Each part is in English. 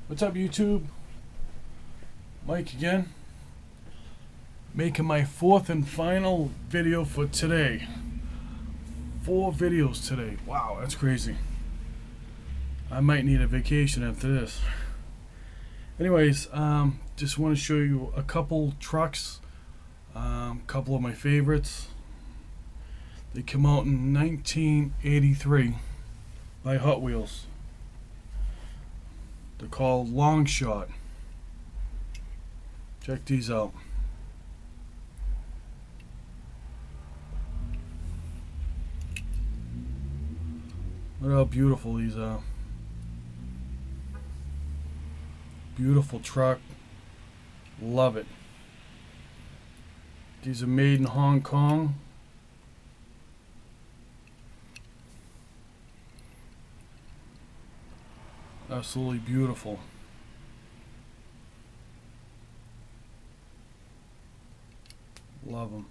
What's up, YouTube? Mike again. Making my fourth and final video for today. 4 videos today. Wow, that's crazy. I might need a vacation after this. Anyways, just want to show you a couple trucks. Couple of my favorites. They come out in 1983 by Hot Wheels. They're called Longshot. Check these out. Look how beautiful these are. Beautiful truck. Love it. These are made in Hong Kong. Absolutely beautiful. Love them.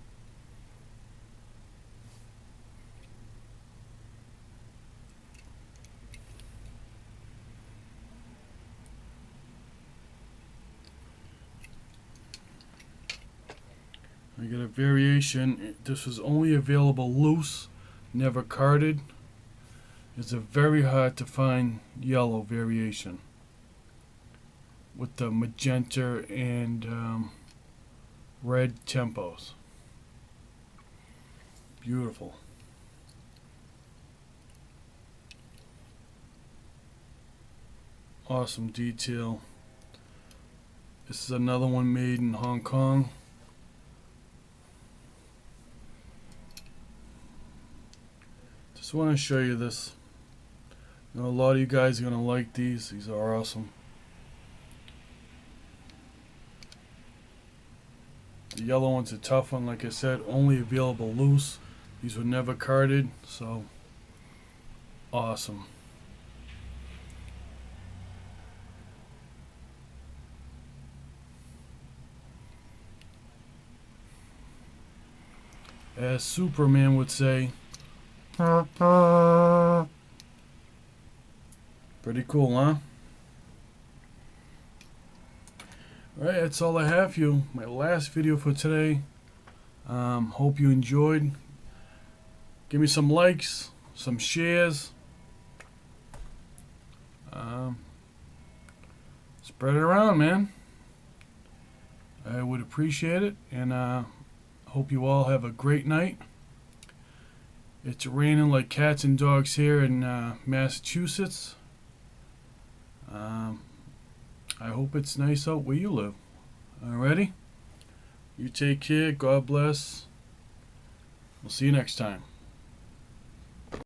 I got a variation. This was only available loose, never carded. It's a very hard to find yellow variation with the magenta and red tempos. Beautiful. Awesome detail. This is another one made in Hong Kong. Just want to show you this. I know a lot of you guys are going to like these. These are awesome. The yellow one's a tough one, like I said, only available loose. These were never carded, so awesome. As Superman would say, pretty cool, huh? Alright, that's all I have for you. My last video for today. Hope you enjoyed. Give me some likes, some shares. Spread it around, man. I would appreciate it, and hope you all have a great night. It's raining like cats and dogs here in Massachusetts. I hope it's nice out where you live. Alrighty? You take care. God bless. We'll see you next time.